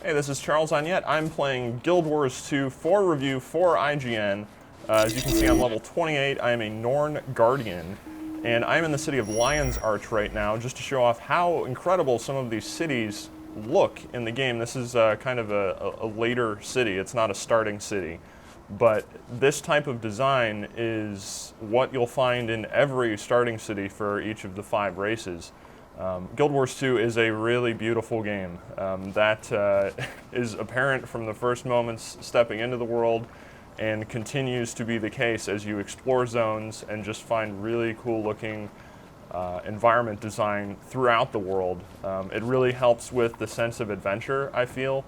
Hey, this is Charles on Yet. I'm playing Guild Wars 2 for review for IGN. As you can see, I'm level 28. I am a Norn Guardian, and I'm in the city of Lion's Arch right now just to show off how incredible some of these cities look in the game. This is kind of a later city. It's not a starting city, but this type of design is what you'll find in every starting city for each of the 5 races. Guild Wars 2 is a really beautiful game. That is apparent from the first moments stepping into the world and continues to be the case as you explore zones and just find really cool looking environment design throughout the world. It really helps with the sense of adventure, I feel,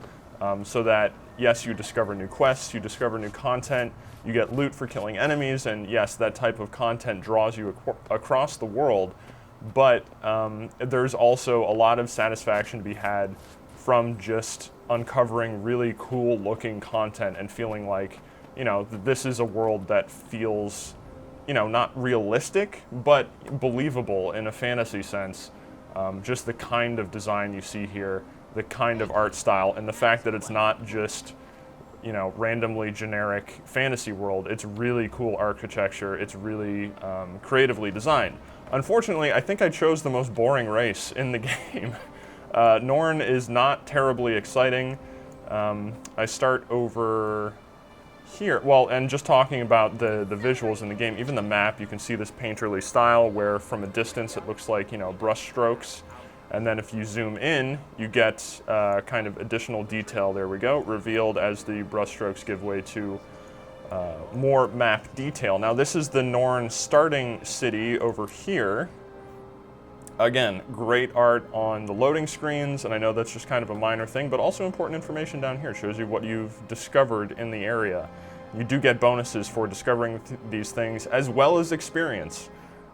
so that yes, you discover new quests, you discover new content, you get loot for killing enemies, and yes, that type of content draws you across the world. But there's also a lot of satisfaction to be had from just uncovering really cool looking content and feeling like, you know, this is a world that feels, you know, not realistic, but believable in a fantasy sense. Just the kind of design you see here, the kind of art style, and the fact that it's not just, you know, randomly generic fantasy world. It's really cool architecture. It's really creatively designed. Unfortunately, I think I chose the most boring race in the game. Norn is not terribly exciting. I start over here. Well, and just talking about the visuals in the game, even the map, you can see this painterly style where from a distance it looks like, you know, brush strokes. And then if you zoom in, you get kind of additional detail. There we go, revealed as the brush strokes give way to more map detail. Now this is the Norn starting city over here. Again, great art on the loading screens, and I know that's just kind of a minor thing, but also important information down here. It shows you what you've discovered in the area. You do get bonuses for discovering these things, as well as experience.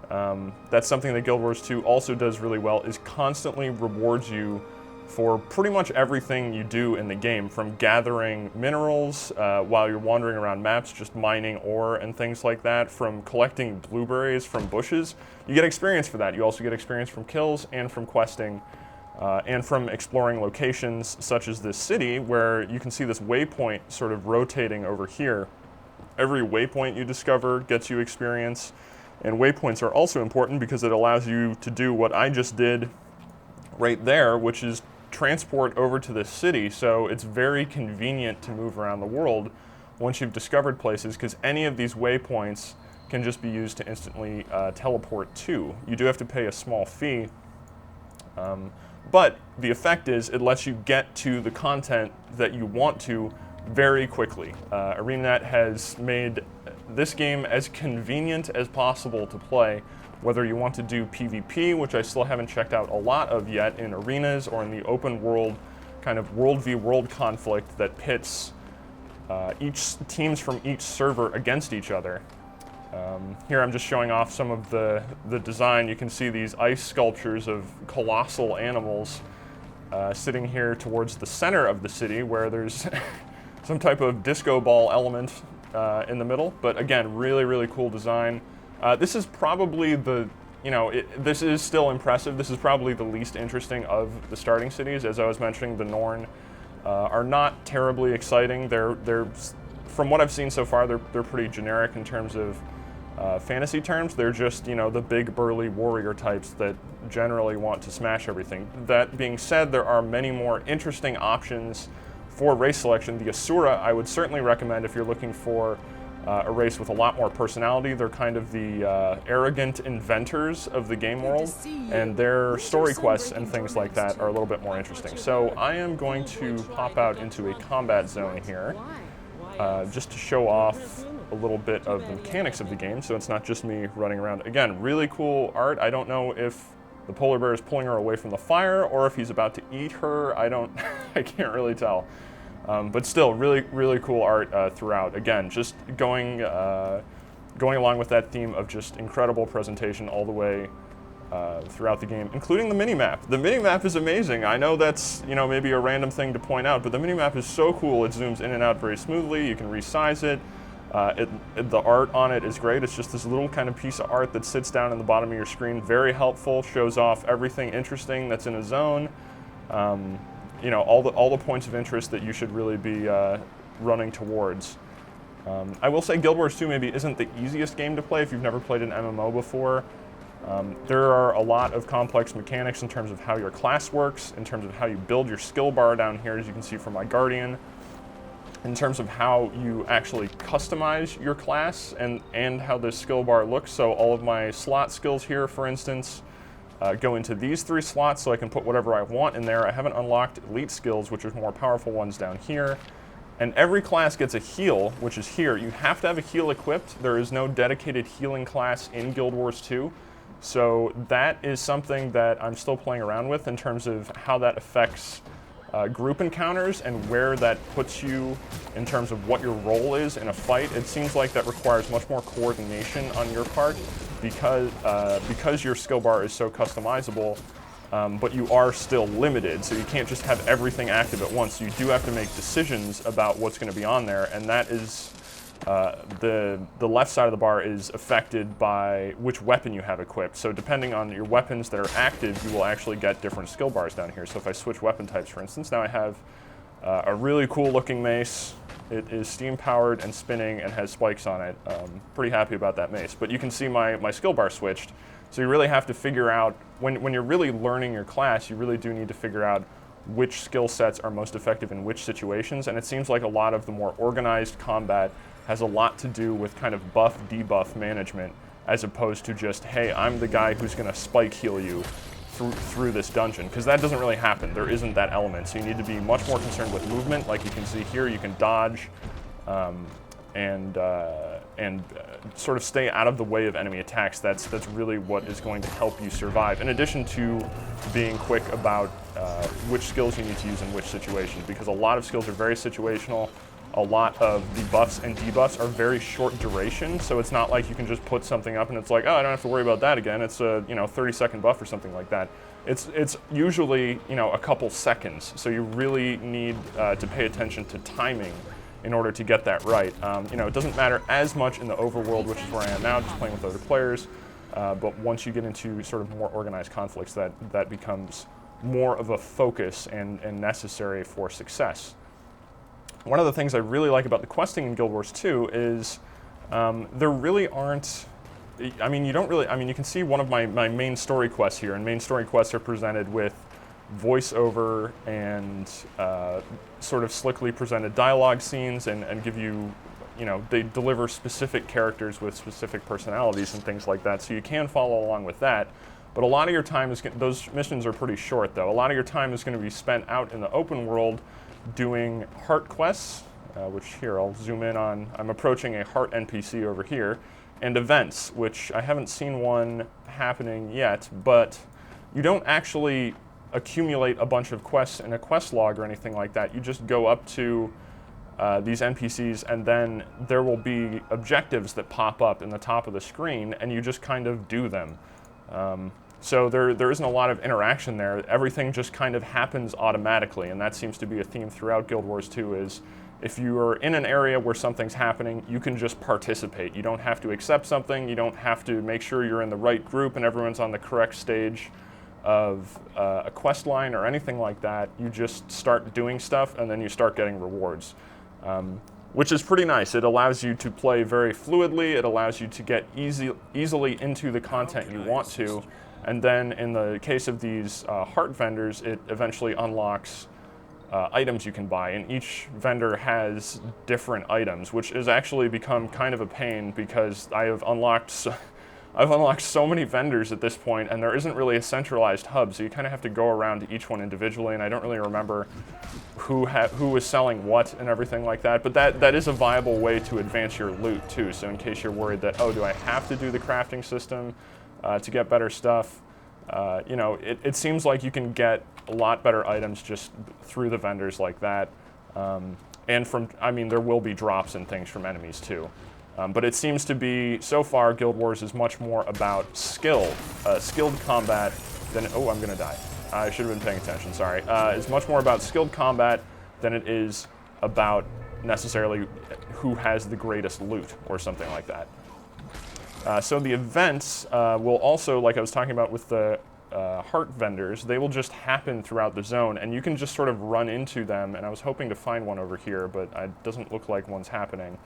That's something that Guild Wars 2 also does really well, is constantly rewards you for pretty much everything you do in the game, from gathering minerals while you're wandering around maps, just mining ore and things like that, from collecting blueberries from bushes. You get experience for that. You also get experience from kills and from questing and from exploring locations such as this city, where you can see this waypoint sort of rotating over here. Every waypoint you discover gets you experience, and waypoints are also important because it allows you to do what I just did right there, which is transport over to the city. So it's very convenient to move around the world once you've discovered places, because any of these waypoints can just be used to instantly teleport to. You do have to pay a small fee, but the effect is it lets you get to the content that you want to very quickly. ArenaNet has made this game as convenient as possible to play, whether you want to do PvP, which I still haven't checked out a lot of yet in arenas, or in the open world kind of world v world conflict that pits teams from each server against each other. Here I'm just showing off some of the design. You can see these ice sculptures of colossal animals sitting here towards the center of the city, where there's some type of disco ball element in the middle. But again, really, really cool design. This is probably this is still impressive. This is probably the least interesting of the starting cities. As I was mentioning, the Norn are not terribly exciting. They're from what I've seen so far, they're pretty generic in terms of fantasy terms. They're just, you know, the big burly warrior types that generally want to smash everything. That being said, there are many more interesting options for race selection. The Asura I would certainly recommend if you're looking for a race with a lot more personality. They're kind of the arrogant inventors of the game world, and their story quests and things like that are a little bit more interesting. So I am going to pop out into a combat zone here, just to show off a little bit of the mechanics of the game, so it's not just me running around. Again, really cool art. I don't know if the polar bear is pulling her away from the fire or if he's about to eat her. I can't really tell. But still, really, really cool art throughout. Again, just going along with that theme of just incredible presentation all the way throughout the game, including the mini-map. The mini-map is amazing. I know that's, you know, maybe a random thing to point out, but the mini-map is so cool. It zooms in and out very smoothly. You can resize it. The art on it is great. It's just this little kind of piece of art that sits down in the bottom of your screen. Very helpful. Shows off everything interesting that's in a zone. all the points of interest that you should really be running towards. I will say Guild Wars 2 maybe isn't the easiest game to play if you've never played an MMO before. There are a lot of complex mechanics in terms of how your class works, in terms of how you build your skill bar down here, as you can see from my Guardian, in terms of how you actually customize your class and how the skill bar looks. So all of my slot skills here, for instance, go into these 3 slots so I can put whatever I want in there. I haven't unlocked elite skills, which are more powerful ones down here. And every class gets a heal, which is here. You have to have a heal equipped. There is no dedicated healing class in Guild Wars 2. So that is something that I'm still playing around with in terms of how that affects group encounters and where that puts you in terms of what your role is in a fight. It seems like that requires much more coordination on your part because your skill bar is so customizable. But you are still limited, so you can't just have everything active at once. You do have to make decisions about what's going to be on there, and that is the left side of the bar is affected by which weapon you have equipped. So depending on your weapons that are active, you will actually get different skill bars down here. So if I switch weapon types, for instance, now I have a really cool looking mace. It is steam powered and spinning and has spikes on it. Pretty happy about that mace. But you can see my skill bar switched. So you really have to figure out, when you're really learning your class, you really do need to figure out which skill sets are most effective in which situations. And it seems like a lot of the more organized combat has a lot to do with kind of buff, debuff management, as opposed to just, hey, I'm the guy who's going to spike heal you through this dungeon, because that doesn't really happen. There isn't that element. So you need to be much more concerned with movement. Like you can see here, you can dodge and sort of stay out of the way of enemy attacks. That's really what is going to help you survive, in addition to being quick about which skills you need to use in which situation, because a lot of skills are very situational. A lot of the buffs and debuffs are very short duration, so it's not like you can just put something up and it's like, oh, I don't have to worry about that again. It's a 30-second buff or something like that. It's usually a couple seconds, so you really need to pay attention to timing in order to get that right. It doesn't matter as much in the overworld, which is where I am now, just playing with other players, but once you get into sort of more organized conflicts, that becomes more of a focus and necessary for success. One of the things I really like about the questing in Guild Wars 2 is there really aren't, you can see one of my main story quests here, and main story quests are presented with voiceover and sort of slickly presented dialogue scenes and give you, they deliver specific characters with specific personalities and things like that, so you can follow along with that. But a lot of your time those missions are pretty short though. A lot of your time is going to be spent out in the open world doing heart quests, which here I'll zoom in on. I'm approaching a heart NPC over here, and events, which I haven't seen one happening yet, but you don't actually accumulate a bunch of quests in a quest log or anything like that. You just go up to these NPCs, and then there will be objectives that pop up in the top of the screen, and you just kind of do them. So there isn't a lot of interaction there. Everything just kind of happens automatically, and that seems to be a theme throughout Guild Wars 2 is if you are in an area where something's happening, you can just participate. You don't have to accept something. You don't have to make sure you're in the right group and everyone's on the correct stage of a quest line or anything like that. You just start doing stuff, and then you start getting rewards, which is pretty nice. It allows you to play very fluidly. It allows you to get easily into the content you want to. And then in the case of these heart vendors, it eventually unlocks items you can buy. And each vendor has different items, which has actually become kind of a pain because I've unlocked so many vendors at this point, and there isn't really a centralized hub, so you kind of have to go around to each one individually, and I don't really remember who was selling what and everything like that, but that is a viable way to advance your loot too. So in case you're worried that, oh, do I have to do the crafting system to get better stuff, it seems like you can get a lot better items just through the vendors like that, and there will be drops and things from enemies too. But it seems to be, so far, Guild Wars is much more about skilled combat than, oh, I'm gonna die. I should have been paying attention, sorry. It's much more about skilled combat than it is about necessarily who has the greatest loot or something like that. So the events will also, like I was talking about with the heart vendors, they will just happen throughout the zone, and you can just sort of run into them. And I was hoping to find one over here, but it doesn't look like one's happening.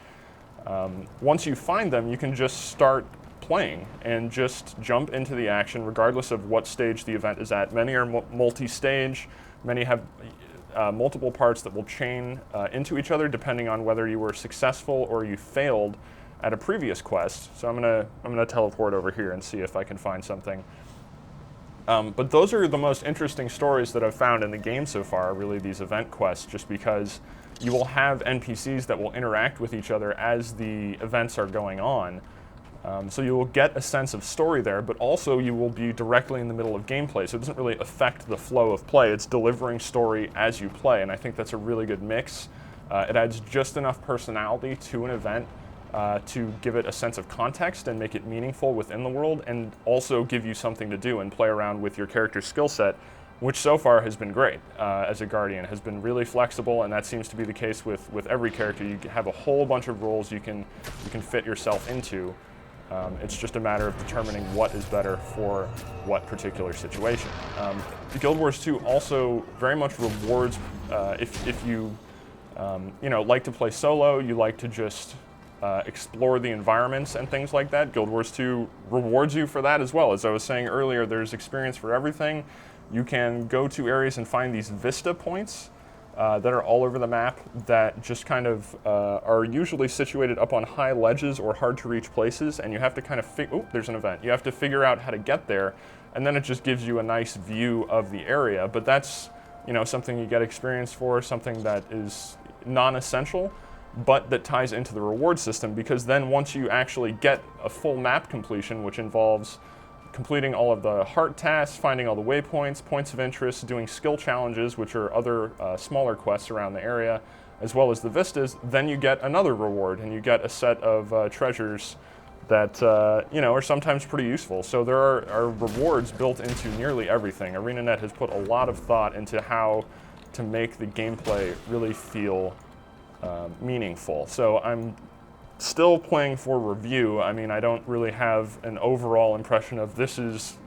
Once you find them, you can just start playing and just jump into the action regardless of what stage the event is at. Many are multi-stage, many have multiple parts that will chain into each other depending on whether you were successful or you failed at a previous quest. So I'm gonna teleport over here and see if I can find something. But those are the most interesting stories that I've found in the game so far, really, these event quests, just because you will have NPCs that will interact with each other as the events are going on. So you will get a sense of story there, but also you will be directly in the middle of gameplay, so it doesn't really affect the flow of play. It's delivering story as you play, and I think that's a really good mix. It adds just enough personality to an event to give it a sense of context and make it meaningful within the world, and also give you something to do and play around with your character's skill set, which so far has been great as a Guardian. Has been really flexible, and that seems to be the case with every character. You have a whole bunch of roles you can fit yourself into. It's just a matter of determining what is better for what particular situation. Guild Wars 2 also very much rewards if you like to play solo, you like to just explore the environments and things like that. Guild Wars 2 rewards you for that as well. As I was saying earlier, there's experience for everything. You can go to areas and find these vista points that are all over the map that just kind of are usually situated up on high ledges or hard to reach places, and you have to kind of oh, there's an event. You have to figure out how to get there, and then it just gives you a nice view of the area. But that's, something you get experience for, something that is non-essential, but that ties into the reward system, because then once you actually get a full map completion, which involves completing all of the heart tasks, finding all the waypoints, points of interest, doing skill challenges, which are other smaller quests around the area, as well as the vistas, then you get another reward, and you get a set of treasures that are sometimes pretty useful. So there are rewards built into nearly everything. ArenaNet has put a lot of thought into how to make the gameplay really feel meaningful. So I'm still playing for review. I mean, I don't really have an overall impression of this is,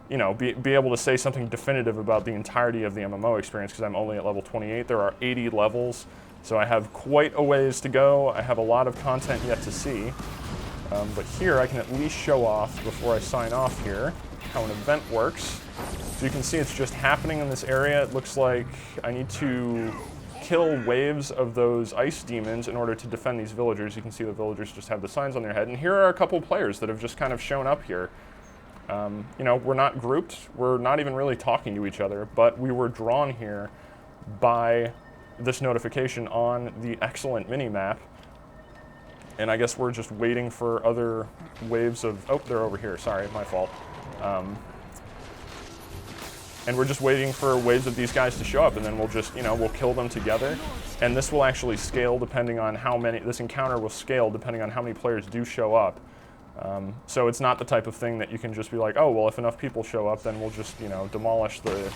be able to say something definitive about the entirety of the MMO experience, because I'm only at level 28. There are 80 levels, so I have quite a ways to go. I have a lot of content yet to see. But here I can at least show off, before I sign off here, how an event works. So you can see it's just happening in this area. It looks like I need to kill waves of those ice demons in order to defend these villagers. You can see the villagers just have the signs on their head, and here are a couple players that have just kind of shown up here. We're not grouped, we're not even really talking to each other, but we were drawn here by this notification on the excellent mini-map, and I guess we're just waiting for other waves of, oh, they're over here, sorry, my fault. And we're just waiting for waves of these guys to show up, and then we'll just, we'll kill them together. And this will actually scale depending on how many, this encounter will scale depending on how many players do show up. So it's not the type of thing that you can just be like, oh, well, if enough people show up, then we'll just, demolish the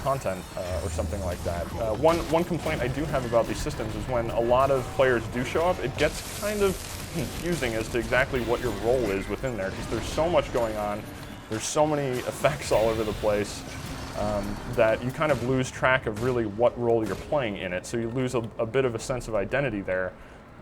content or something like that. One complaint I do have about these systems is when a lot of players do show up, it gets kind of confusing as to exactly what your role is within there, because there's so much going on. There's so many effects all over the place. That you kind of lose track of really what role you're playing in it, so you lose a bit of a sense of identity there.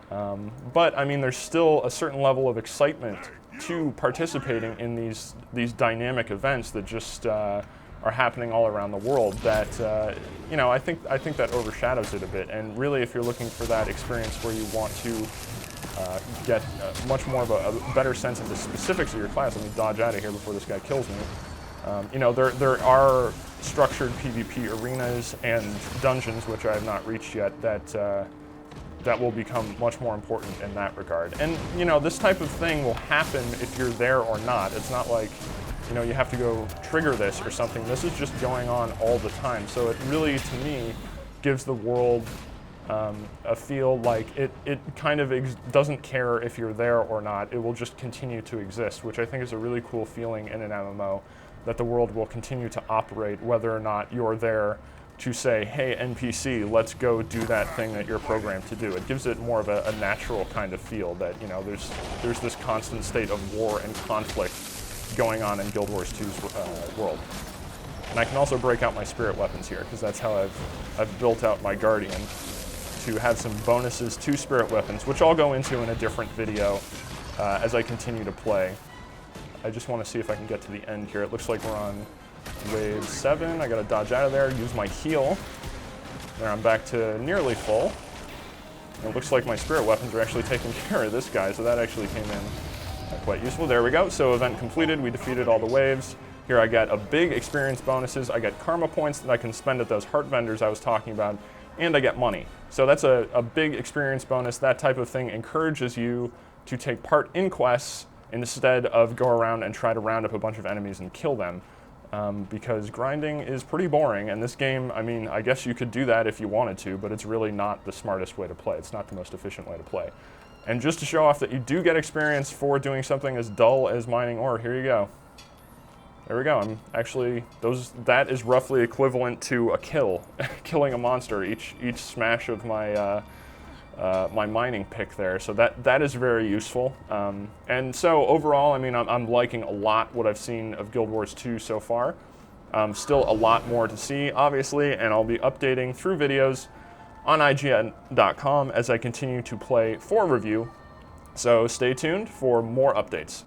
But I mean, there's still a certain level of excitement to participating in these dynamic events that just are happening all around the world. That I think that overshadows it a bit. And really, if you're looking for that experience where you want to get much more of a better sense of the specifics of your class, let me dodge out of here before this guy kills me. There are structured PvP arenas and dungeons, which I have not reached yet, that will become much more important in that regard. And, this type of thing will happen if you're there or not. It's not like, you have to go trigger this or something. This is just going on all the time. So it really, to me, gives the world a feel like it kind of doesn't care if you're there or not. It will just continue to exist, which I think is a really cool feeling in an MMO. That the world will continue to operate whether or not you're there to say, hey, NPC, let's go do that thing that you're programmed to do. It gives it more of a natural kind of feel that, there's this constant state of war and conflict going on in Guild Wars 2's world. And I can also break out my spirit weapons here, because that's how I've built out my Guardian, to have some bonuses to spirit weapons, which I'll go into in a different video as I continue to play. I just want to see if I can get to the end here. It looks like we're on wave 7. I got to dodge out of there, use my heal. There, I'm back to nearly full. And it looks like my spirit weapons are actually taking care of this guy, so that actually came in quite useful. There we go. So event completed. We defeated all the waves. Here I got a big experience bonuses. I got karma points that I can spend at those heart vendors I was talking about, and I get money. So that's a big experience bonus. That type of thing encourages you to take part in quests instead of go around and try to round up a bunch of enemies and kill them. Because grinding is pretty boring, and this game, I mean, I guess you could do that if you wanted to, but it's really not the smartest way to play. It's not the most efficient way to play. And just to show off that you do get experience for doing something as dull as mining ore, here you go. There we go. I'm actually, that is roughly equivalent to a kill, killing a monster, each smash of my my mining pick there. So that is very useful. And so overall, I mean, I'm liking a lot what I've seen of Guild Wars 2 so far. Still a lot more to see, obviously, and I'll be updating through videos on IGN.com as I continue to play for review. So stay tuned for more updates.